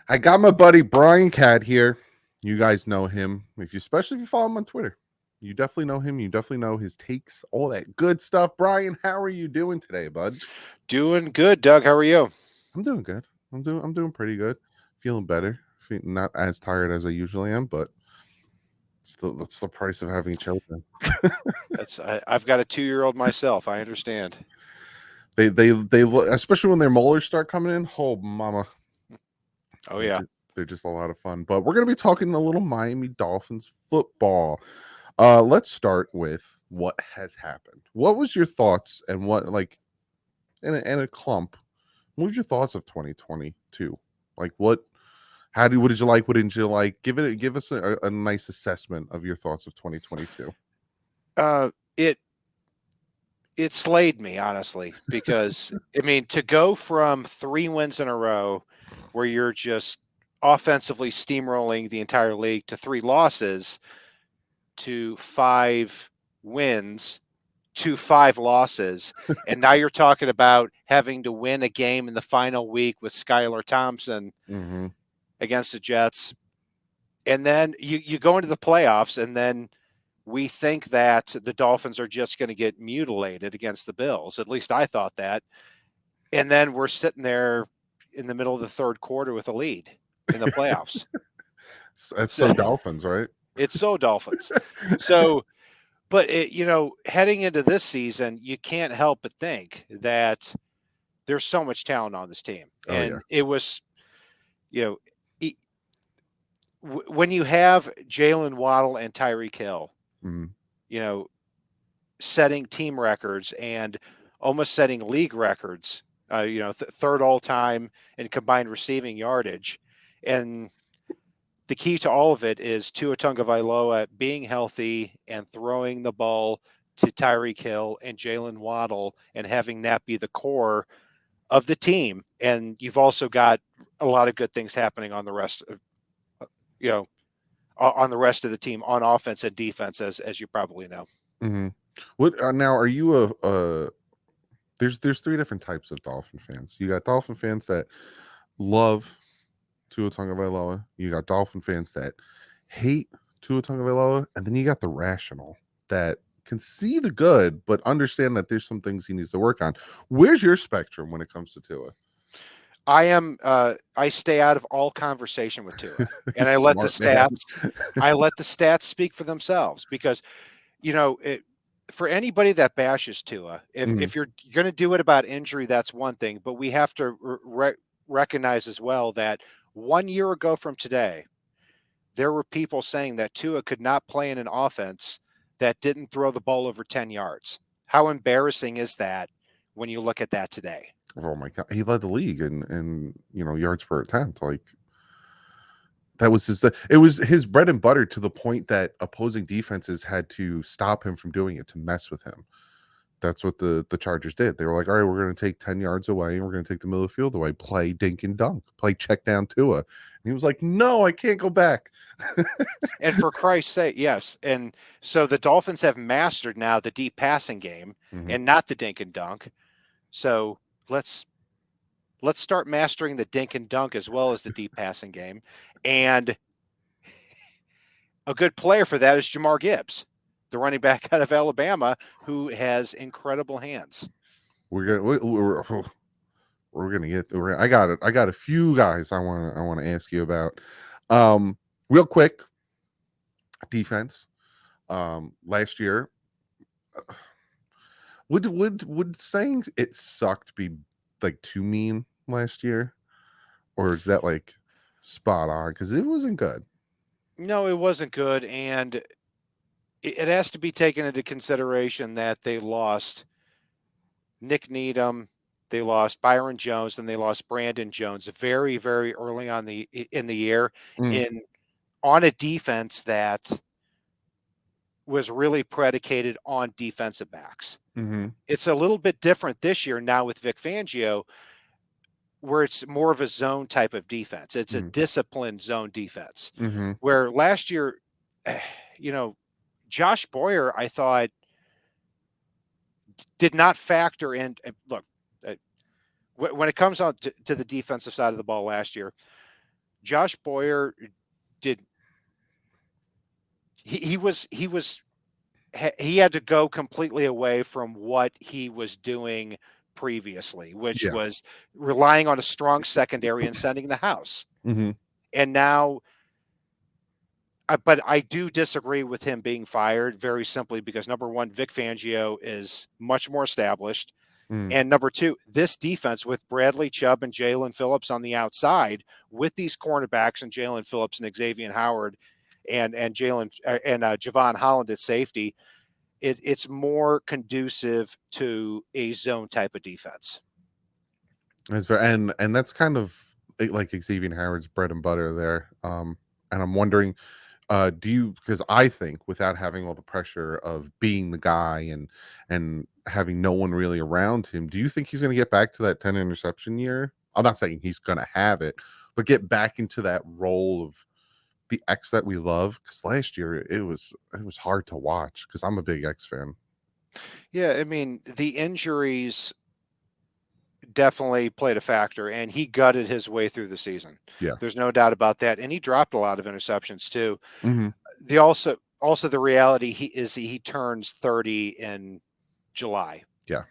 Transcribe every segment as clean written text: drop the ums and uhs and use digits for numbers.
I got my buddy Brian Cat here. You guys know him, especially if you follow him on Twitter. You definitely know him. You definitely know his takes, all that good stuff. Brian, how are you doing today, bud? Doing good, Doug. How are you? I'm doing good. I'm doing pretty good. Feeling better. Not as tired as I usually am, but that's the price of having children. I've got a 2-year-old myself. I understand. They especially when their molars start coming in. Oh, mama, Oh they're yeah. just, they're just a lot of fun. But we're gonna be talking a little Miami Dolphins football. Let's start with what has happened. What was your thoughts and what like in a clump? What was your thoughts of 2022? Like what did you like? What didn't you like? Give us a nice assessment of your thoughts of 2022. Uh, it it slayed me honestly because I mean to go from 3 wins in a row, where you're just offensively steamrolling the entire league, to 3 losses, to 5 wins, to 5 losses, and now you're talking about having to win a game in the final week with Skylar Thompson Mm-hmm. against the Jets. And then you go into the playoffs, and then we think that the Dolphins are just going to get mutilated against the Bills. At least I thought that. And then we're sitting there in the middle of the third quarter with a lead in the playoffs. That's So so Dolphins, right? it's so Dolphins. So, but heading into this season, you can't help but think that there's so much talent on this team, Oh yeah. and it was, you know, e- when you have Jalen Waddle and Tyreek Hill, Mm-hmm. you know, setting team records and almost setting league records, third all time in combined receiving yardage. And the key to all of it is Tua Tagovailoa being healthy and throwing the ball to Tyreek Hill and Jalen Waddle, and having that be the core of the team. And you've also got a lot of good things happening on the rest of, you know, on the rest of the team on offense and defense, as you probably know. Mm-hmm. What now? Are you there's three different types of Dolphin fans. You got Dolphin fans that love Tua Tagovailoa. You got Dolphin fans that hate Tua Tagovailoa, and then you got the rational that can see the good but understand that there's some things he needs to work on. Where's your spectrum when it comes to Tua? I stay out of all conversation with Tua, and Smart man. I let the stats speak for themselves, because for anybody that bashes Tua, Mhm. if you're going to do it about injury, that's one thing, but we have to recognize as well that 1 year ago from today, there were people saying that Tua could not play in an offense that didn't throw the ball over 10 yards. How embarrassing is that when you look at that today? Oh my god, he led the league in yards per attempt. Like that was it was his bread and butter to the point that opposing defenses had to stop him from doing it to mess with him. That's what the Chargers did. They were like, all right, we're going to take 10 yards away and we're going to take the middle of the field away, play dink and dunk, play check down Tua. And he was like, no, I can't go back. And for Christ's sake, yes. And so the Dolphins have mastered now the deep passing game, Mhm. and not the dink and dunk. So let's start mastering the dink and dunk as well as the deep passing game. And a good player for that is Jamar Gibbs, the running back out of Alabama, who has incredible hands. We're gonna we're gonna get. I got it. I got a few guys I want to ask you about. Real quick, defense. Last year, would saying it sucked be like too mean last year, or is that like spot on? Because it wasn't good. No, it wasn't good. And it has to be taken into consideration that they lost Nick Needham, they lost Byron Jones, and they lost Brandon Jones very, very early on in the year, Mm, in on a defense that was really predicated on defensive backs. mm-hmm, It's a little bit different this year now with Vic Fangio, where it's more of a zone type of defense. It's a mm, disciplined zone defense. mm-hmm. Where last year, you know, Josh Boyer, I thought, did not factor in. Look, when it comes on to the defensive side of the ball last year, Josh Boyer did he had to go completely away from what he was doing previously, which Yeah. was relying on a strong secondary and sending the house. Mm-hmm. And now, but I do disagree with him being fired very simply because number one, Vic Fangio is much more established. Mm. And number two, this defense with Bradley Chubb and Jalen Phillips on the outside, with these cornerbacks and Jalen Phillips and Xavier Howard and Javon Holland at safety, it's more conducive to a zone type of defense. And that's kind of like Xavier Howard's bread and butter there. And I'm wondering, do you, because I think without having all the pressure of being the guy and having no one really around him, do you think he's going to get back to that 10 interception year? I'm not saying he's going to have it, but get back into that role of the X that we love. Because last year it was hard to watch because I'm a big X fan. Yeah, I mean, the injuries definitely played a factor, and he gutted his way through the season. Yeah. There's no doubt about that, and he dropped a lot of interceptions too. Mm-hmm. The also the reality he turns 30 in July. Yeah.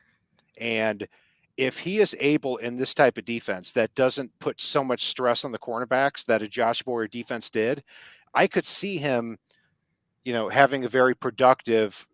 And if he is able in this type of defense that doesn't put so much stress on the cornerbacks that a Josh Boyer defense did, I could see him, having a very productive,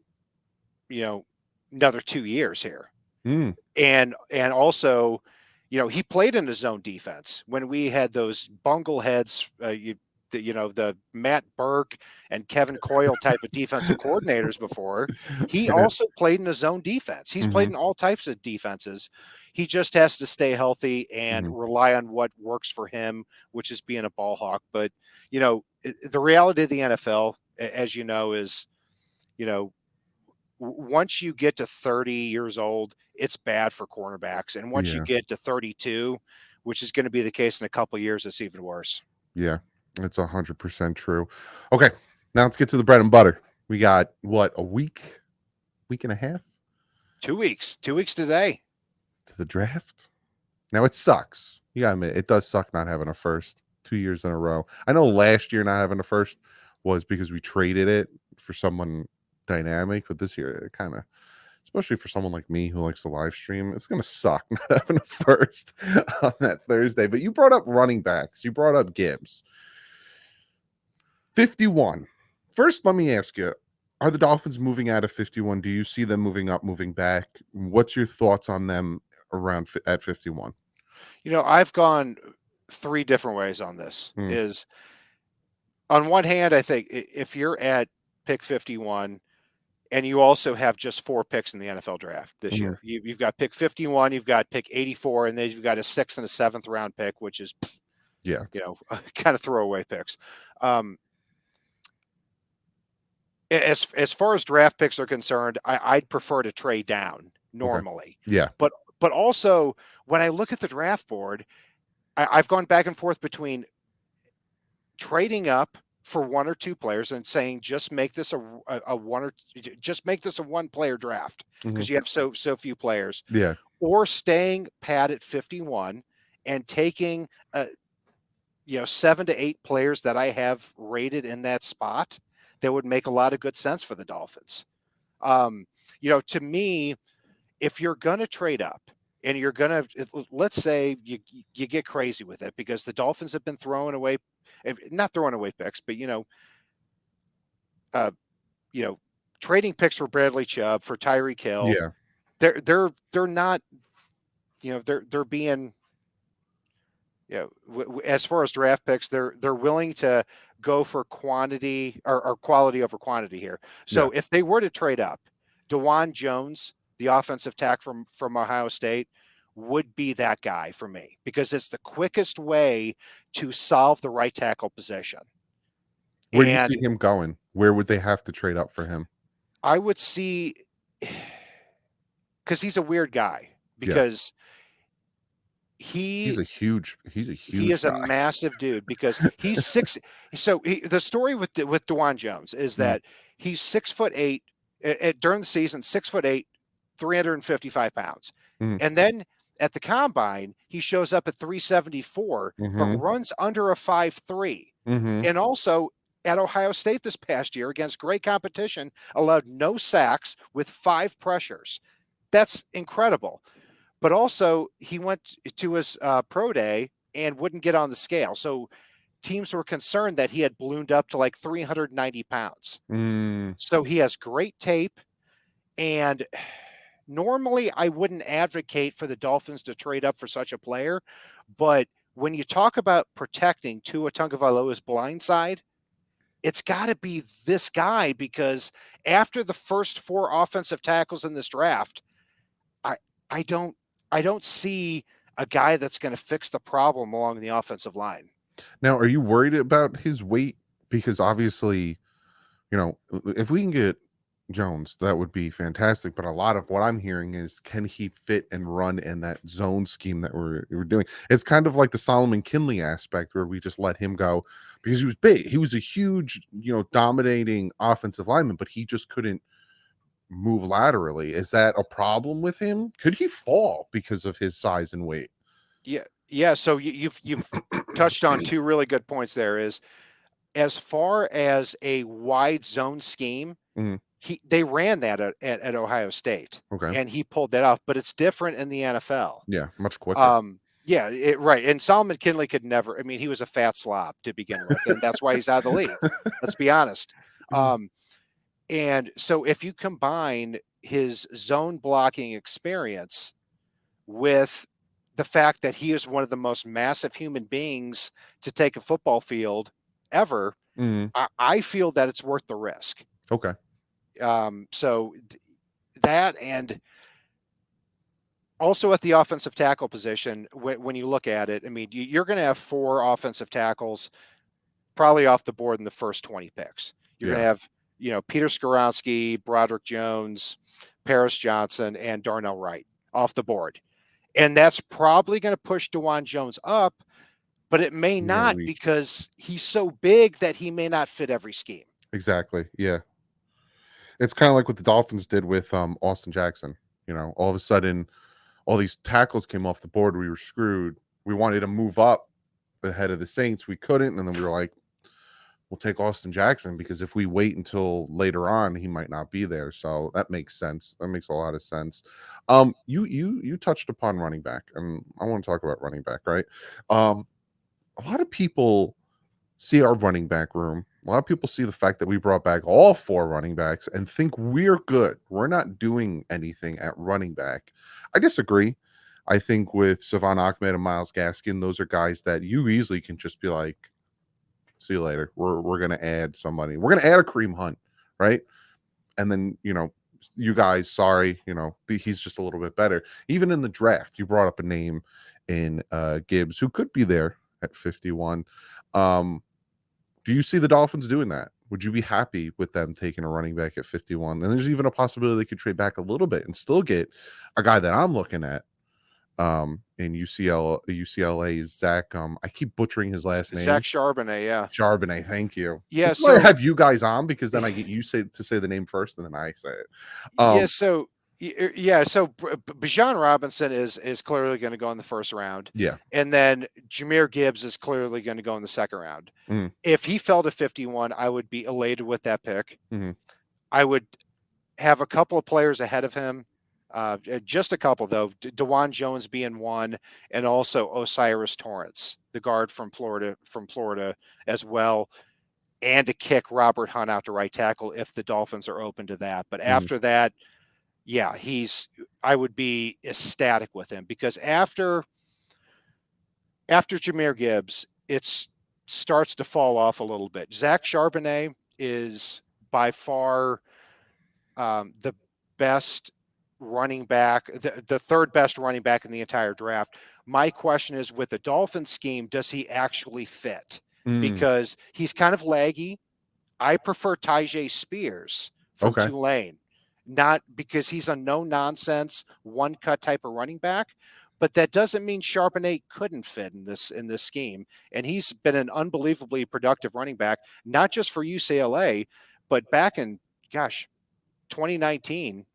another 2 years here. Mm. And also, he played in his zone defense when we had those bungleheads, the Matt Burke and Kevin Coyle type of defensive coordinators before. He also played in his zone defense. He's played in all types of defenses. He just has to stay healthy and rely on what works for him, which is being a ball hawk. But, the reality of the NFL, as you know, is, once you get to 30 years old, it's bad for cornerbacks. And once you get to 32, which is going to be the case in a couple of years, it's even worse. Yeah, that's 100% true. Okay, now let's get to the bread and butter. We got what, a week and a half? 2 weeks. 2 weeks today to the draft. Now it sucks. You gotta admit, it does suck not having a first 2 years in a row. I know last year not having a first was because we traded it for someone dynamic, but this year it kind of, especially for someone like me who likes to live stream, it's gonna suck not having a first on that Thursday. But you brought up running backs, you brought up Gibbs. 51. First, let me ask you, are the Dolphins moving out of 51? Do you see them moving up, moving back? What's your thoughts on them around at 51? I've gone 3 different ways on this. Is on one hand, I think if you're at pick 51 and you also have just 4 picks in the NFL draft this year, you've got pick 51, you've got pick 84, and then you've got a 6th and a 7th round pick, which is, kind of throwaway picks. As far as draft picks are concerned, I'd prefer to trade down normally. Okay. Yeah. But also when I look at the draft board, I've gone back and forth between trading up for 1 or 2 players and saying just make this a one player draft because you have so few players. Yeah. Or staying pat at 51 and taking 7 to 8 players that I have rated in that spot that would make a lot of good sense for the Dolphins. To me, if you're going to trade up and you're going to, let's say you get crazy with it because the Dolphins have been not throwing away picks, but, trading picks for Bradley Chubb, for Tyreek Hill. Yeah. They're not, they're being, as far as draft picks, they're willing to go for quantity or quality over quantity here. So if they were to trade up, DeJuan Jones, the offensive tack from Ohio State, would be that guy for me because it's the quickest way to solve the right tackle position. Where do you see him going? Where would they have to trade up for him? I would see, because he's a weird guy because he is guy. A massive dude because he's 6. So the story with DeJuan Jones is that he's 6'8" during the season, 6'8", 355 pounds. And then at the combine, he shows up at 374, but Mm-hmm. runs under a 5.3. Mm-hmm. And also at Ohio State this past year against great competition, allowed no sacks with 5 pressures. That's incredible. But also, he went to his pro day and wouldn't get on the scale. So teams were concerned that he had ballooned up to like 390 pounds. Mm. So he has great tape. And normally I wouldn't advocate for the Dolphins to trade up for such a player. But when you talk about protecting Tua Tagovailoa's blind side, it's got to be this guy, because after the first 4 offensive tackles in this draft, I I don't I don't see a guy that's going to fix the problem along the offensive line. Now, are you worried about his weight? Because obviously, if we can get Jones, that would be fantastic. But a lot of what I'm hearing is, can he fit and run in that zone scheme that we're doing? It's kind of like the Solomon Kinley aspect, where we just let him go because he was big. He was a huge, dominating offensive lineman, but he just couldn't move laterally. Is that a problem with him? Could he fall because of his size and weight? Yeah, yeah. So you've touched on 2 really good points there. Is as far as a wide zone scheme, Mhm. they ran that at Ohio State, Okay. and he pulled that off. But it's different in the NFL. Yeah, much quicker. Yeah, right. And Solomon Kinley could never. I mean, he was a fat slob to begin with, and that's why he's out of the league. Let's be honest. Um, and so if you combine his zone blocking experience with the fact that he is one of the most massive human beings to take a football field ever, Mhm. I feel that it's worth the risk. Okay. So that, and also at the offensive tackle position, when you look at it, I mean, you're going to have 4 offensive tackles probably off the board in the first 20 picks. You're going Yeah. to have, Peter Skoronski, Broderick Jones, Paris Johnson, and Darnell Wright off the board. And that's probably going to push DeJuan Jones up, but it may Yeah, not, reach. because he's so big that he may not fit every scheme. Exactly. Yeah. It's kind of like what the Dolphins did with Austin Jackson. All of a sudden, all these tackles came off the board. We were screwed. We wanted to move up ahead of the Saints. We couldn't. And then we were like, we'll take Austin Jackson, because if we wait until later on, he might not be there. So that makes sense. That makes a lot of sense. You touched upon running back, and I want to talk about running back, right? A lot of people see our running back room. A lot of people see the fact that we brought back all 4 running backs and think we're good. We're not doing anything at running back. I disagree. I think with Savon Ahmed and Myles Gaskin, those are guys that you easily can just be like, see you later. We're gonna add somebody. We're gonna add a Kareem Hunt, right? And then you guys, sorry, he's just a little bit better. Even in the draft, you brought up a name in Gibbs, who could be there at 51. Do you see the Dolphins doing that? Would you be happy with them taking a running back at 51? And there's even a possibility they could trade back a little bit and still get a guy that I'm looking at in UCLA, Zach. I keep butchering his last name. Zach Charbonnet, yeah. Charbonnet, thank you. Yeah, That's why I so have you guys on, because then I get you to say the name first, and then I say it. yeah, so Bijan Robinson is clearly going to go in the first round, Yeah. and then Jahmyr Gibbs is clearly going to go in the second round. Mhm. If he fell to 51, I would be elated with that pick. Mhm. I would have a couple of players ahead of him, just a couple though. DeJuan Jones being one, and also Osiris Torrance, the guard from Florida as well, and to kick Robert Hunt out to right tackle if the Dolphins are open to that. But Mhm. after that, yeah, I would be ecstatic with him, because after Jahmyr Gibbs, it starts to fall off a little bit. Zach Charbonnet is by far the best running back, the 3rd best running back in the entire draft. My question is, with the Dolphin scheme, does he actually fit? Mm. Because he's kind of laggy. I prefer Tyjae Spears from Okay. Tulane, not because he's a no nonsense one cut type of running back, but that doesn't mean Charbonnet couldn't fit in this scheme. And he's been an unbelievably productive running back, not just for UCLA, but back in 2019,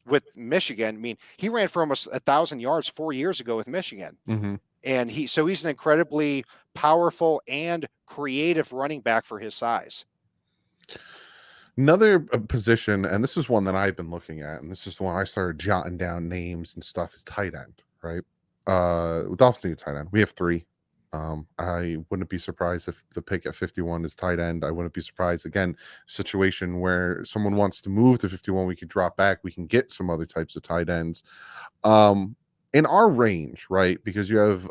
with Michigan. I mean, he ran for almost 1,000 yards 4 years ago with Michigan. Mm-hmm. And he's an incredibly powerful and creative running back for his size. Another position, and this is one that I've been looking at, and this is when I started jotting down names and stuff, is tight end, right? Dolphins need a tight end. We have 3. I wouldn't be surprised if the pick at 51 is tight end. I wouldn't be surprised, again, situation where someone wants to move to 51, we could drop back, we can get some other types of tight ends. In our range, right? Because you have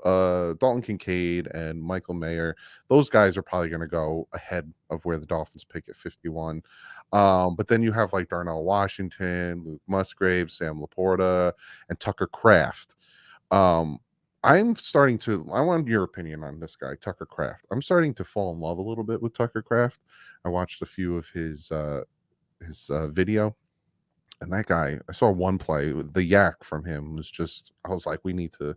Dalton Kincaid and Michael Mayer. Those guys are probably going to go ahead of where the Dolphins pick at 51. But then you have like Darnell Washington, Luke Musgrave, Sam Laporta, and Tucker Kraft. I'm starting to, I want your opinion on this guy, Tucker Kraft. I'm starting to fall in love a little bit with Tucker Kraft. I watched a few of his video, and that guy, I saw one play, the yak from him was just, I was like, we need to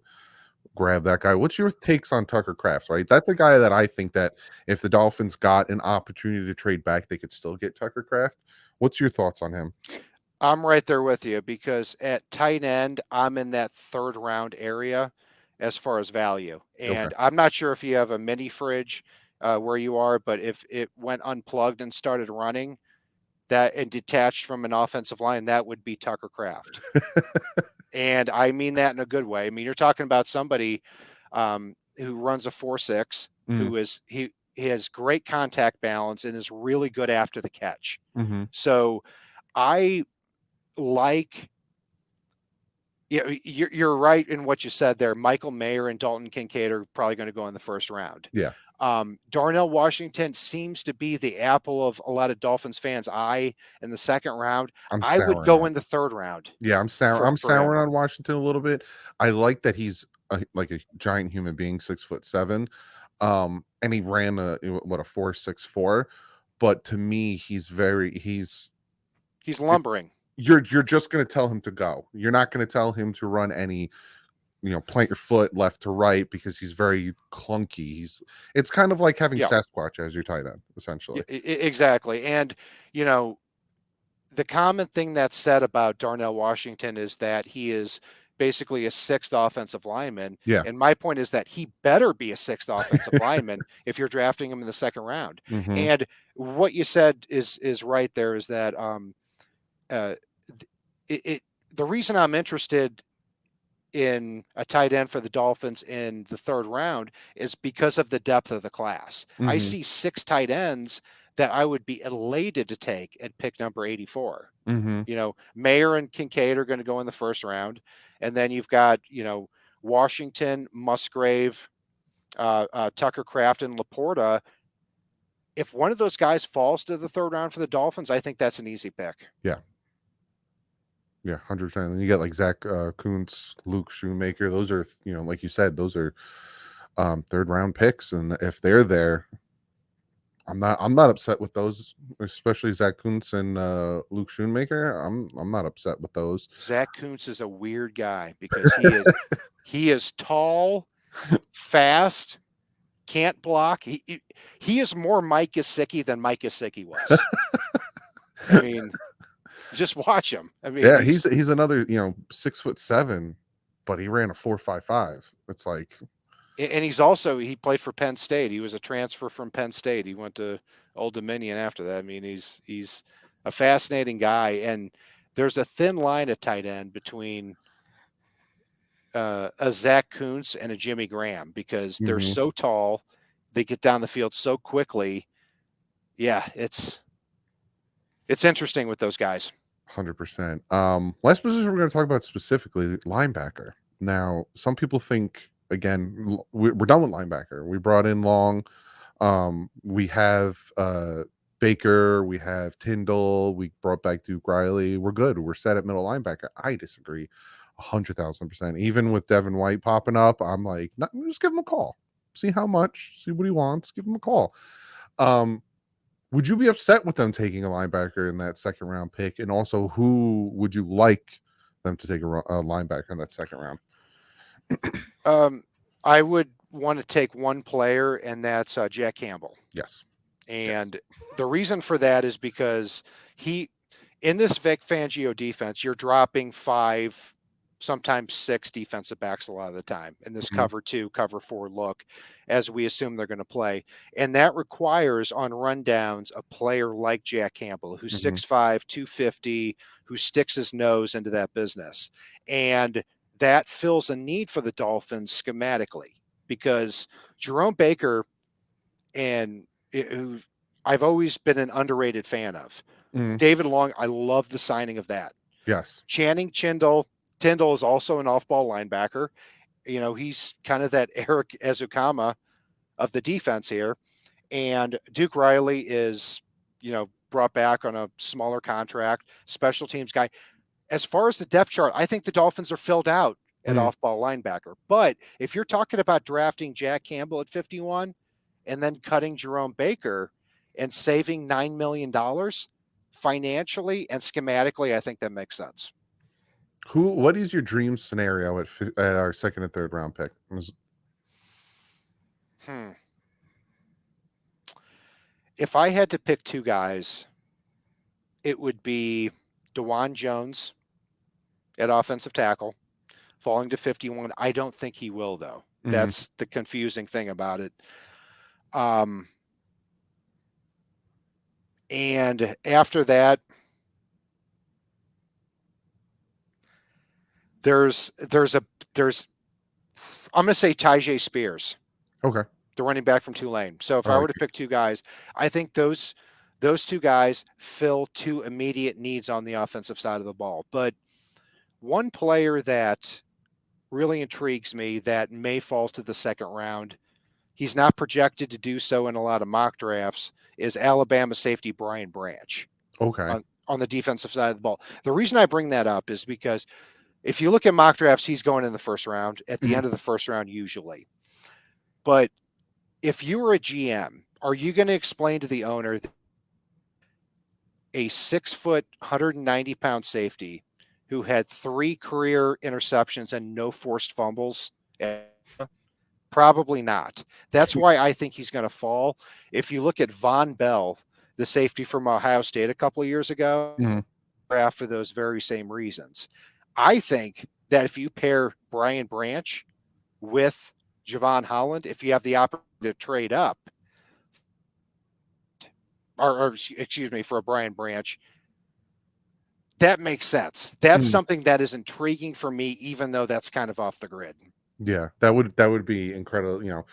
grab that guy. What's your takes on Tucker Kraft, right? That's a guy that I think that if the Dolphins got an opportunity to trade back, they could still get Tucker Kraft. What's your thoughts on him? I'm right there with you because at tight end, I'm in that 3rd round area as far as value. And Okay. I'm not sure if you have a mini fridge where you are, but if it went unplugged and started running that and detached from an offensive line, that would be Tucker Kraft. And I mean that in a good way. I mean, you're talking about somebody who runs a 4.6, Mm, who is he has great contact balance and is really good after the catch. mm-hmm. So I like, yeah, you're right in what you said there. Michael Mayer and Dalton Kincaid are probably going to go in the 1st round. Yeah. Darnell Washington seems to be the apple of a lot of Dolphins fans' eye in the 2nd round. I'm I would souring go on. in the 3rd round Yeah, I'm sour. I'm for him. souring on Washington a little bit. I like that he's like a giant human being, 6'7", and he ran a 4.64. But to me, he's He's lumbering. you're just going to tell him to go. You're not going to tell him to run any, plant your foot left to right because he's very clunky. It's kind of like having Yeah, Sasquatch as your tight end, essentially. exactly. And you know, the common thing that's said about Darnell Washington is that he is basically a 6th offensive lineman. Yeah. And my point is that he better be a 6th offensive lineman if you're drafting him in the 2nd round. Mm-hmm. And what you said is right there is that uh, the reason I'm interested in a tight end for the Dolphins in the 3rd round is because of the depth of the class. I Mm-hmm. see 6 tight ends that I would be elated to take at pick number 84. Mm-hmm. Mayer and Kincaid are going to go in the 1st round. And then you've got, Washington, Musgrave, Tucker Kraft, and Laporta. If one of those guys falls to the 3rd round for the Dolphins, I think that's an easy pick. Yeah. Yeah, 100%. And you get like Zach Kuntz, Luke Shoemaker. Those are, like you said, those are 3rd round picks. And if they're there, I'm not upset with those, especially Zach Kuntz and Luke Shoemaker. I'm not upset with those. Zach Kuntz is a weird guy because he is tall, fast, can't block. He is more Mike Gesicki than Mike Gesicki was. I mean, just watch him. I mean, Yeah, he's another 6'7", but he ran a 4.55. It's like, and he played for Penn State. He was a transfer from Penn State. He went to Old Dominion after that. I mean, he's a fascinating guy, and there's a thin line at tight end between a Zach Kuntz and a Jimmy Graham because they're mhm, so tall, they get down the field so quickly. Yeah, it's interesting with those guys. 100%. Last position we're going to talk about specifically, linebacker. Now, some people think, again, we're done with linebacker. We brought in Long. We have Baker. We have Tyndall. We brought back Duke Riley. We're good. We're set at middle linebacker. I disagree 100,000%. Even with Devin White popping up, I'm like, no, just give him a call. See how much, see what he wants. Give him a call. Would you be upset with them taking a linebacker in that 2nd round pick? And also, who would you like them to take a linebacker in that 2nd round? I would want to take one player, and that's Jack Campbell. Yes. And the reason for that is because in this Vic Fangio defense, you're dropping 5, sometimes 6 defensive backs a lot of the time in this Mhm. cover 2, cover 4 look, as we assume they're going to play. And that requires on rundowns a player like Jack Campbell, who's Mhm. 6'5, 250, who sticks his nose into that business. And that fills a need for the Dolphins schematically, because Jerome Baker, and who I've always been an underrated fan of. Mhm. David Long, I love the signing of that. Yes. Channing Tyndall is also an off-ball linebacker. He's kind of that Eric Ezukama of the defense here. And Duke Riley is, brought back on a smaller contract, special teams guy. As far as the depth chart, I think the Dolphins are filled out at Mhm. off-ball linebacker. But if you're talking about drafting Jack Campbell at 51 and then cutting Jerome Baker and saving $9 million financially and schematically, I think that makes sense. What is your dream scenario at our second and third round pick? Hmm. If I had to pick 2 guys, it would be DeJuan Jones at offensive tackle, falling to 51. I don't think he will, though. Mhm. That's the confusing thing about it. Um, and after that, there's I'm going to say Tyjae Spears, Okay. the running back from Tulane. So if I I like were to it. pick 2 guys, I think those 2 guys fill 2 immediate needs on the offensive side of the ball. But one player that really intrigues me that may fall to the second round, he's not projected to do so in a lot of mock drafts, is Alabama safety Brian Branch Okay. on the defensive side of the ball. The reason I bring that up is because if you look at mock drafts, he's going in the first round, at the Mhm. end of the first round usually. But if you were a GM, are you going to explain to the owner that a 6-foot, 190-pound safety who had 3 career interceptions and no forced fumbles? Probably not. That's why I think he's going to fall. If you look at Von Bell, the safety from Ohio State a couple of years ago, Mhm. for those very same reasons. I think that if you pair Brian Branch with Javon Holland, if you have the opportunity to trade up, or excuse me, for a Brian Branch, that makes sense. That's Mhm. something that is intriguing for me, even though that's kind of off the grid. Yeah, that would be incredible,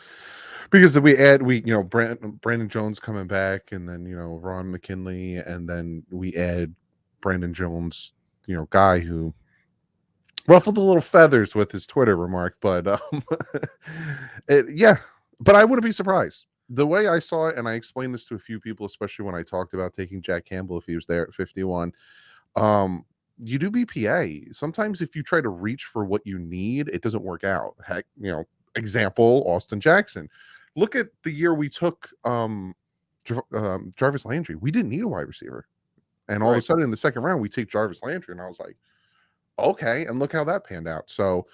because if we Brandon Jones coming back, and then Ron McKinley, and then we add Brandon Jones, guy who ruffled a little feathers with his Twitter remark, but yeah, but I wouldn't be surprised. The way I saw it, and I explained this to a few people, especially when I talked about taking Jack Campbell if he was there at 51. Um, you do BPA. Sometimes if you try to reach for what you need, it doesn't work out. Heck, example, Austin Jackson. Look at the year we took Jarvis Landry. We didn't need a wide receiver. And all of a Right. sudden in the second round, we take Jarvis Landry. And I was like, okay. And look how that panned out. So,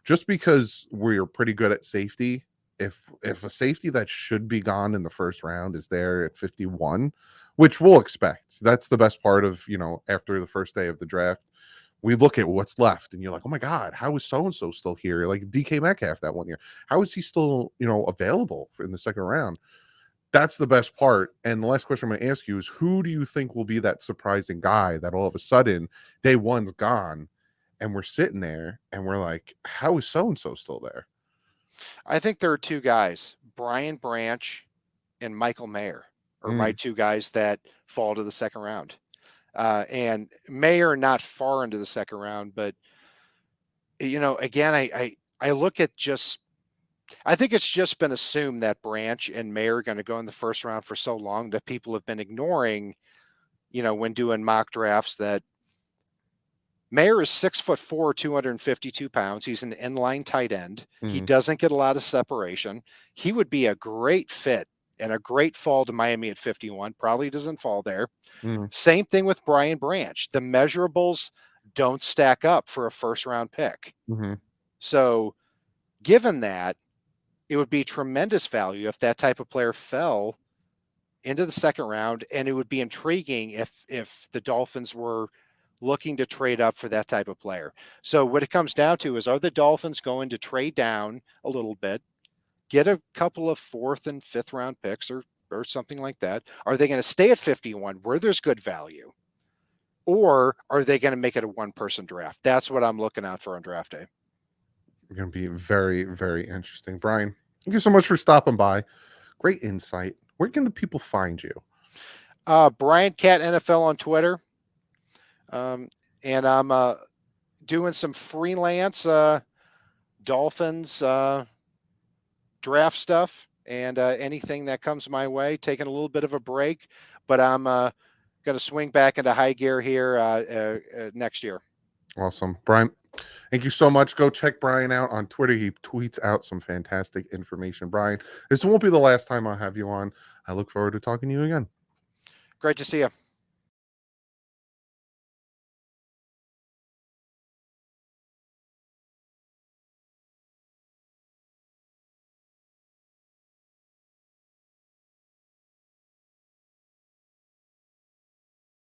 just because we're pretty good at safety, if a safety that should be gone in the first round is there at 51, which we'll expect. That's the best part of, after the first day of the draft. We look at what's left and you're like, oh my God, how is so and so still here? Like DK Metcalf that one year. How is he still, available in the second round? That's the best part. And the last question I'm going to ask you is, who do you think will be that surprising guy that all of a sudden day one's gone and we're sitting there and we're like, how is so and so still there? I think there are 2 guys, Brian Branch and Michael Mayer, are my Mm, 2 guys that fall to the second round. And Mayer not far into the second round, but again, I look at just I think it's just been assumed that Branch and Mayer are going to go in the first round for so long that people have been ignoring, when doing mock drafts, that Mayer is 6'4", 252 pounds. He's an inline tight end. He mm, doesn't get a lot of separation. He would be a great fit and a great fall to Miami at 51. Probably doesn't fall there. mm, Same thing with Brian Branch. The measurables don't stack up for a first round pick. mhm, So, given that, it would be tremendous value if that type of player fell into the second round, and it would be intriguing if the Dolphins were looking to trade up for that type of player. So what it comes down to is, are the Dolphins going to trade down a little bit, get a couple of 4th and 5th round picks or something like that? Are they going to stay at 51 where there's good value? Or are they going to make it a one-person draft? That's what I'm looking out for on draft day. Going to be very, very interesting. Brian, thank you so much for stopping by. Great insight. Where can the people find you? Brian Cat NFL on Twitter. And I'm doing some freelance Dolphins draft stuff and anything that comes my way, taking a little bit of a break, but I'm going to swing back into high gear here next year. Awesome. Brian, thank you so much. Go check Brian out on Twitter. He tweets out some fantastic information. Brian, this won't be the last time I'll have you on. I look forward to talking to you again. Great to see you.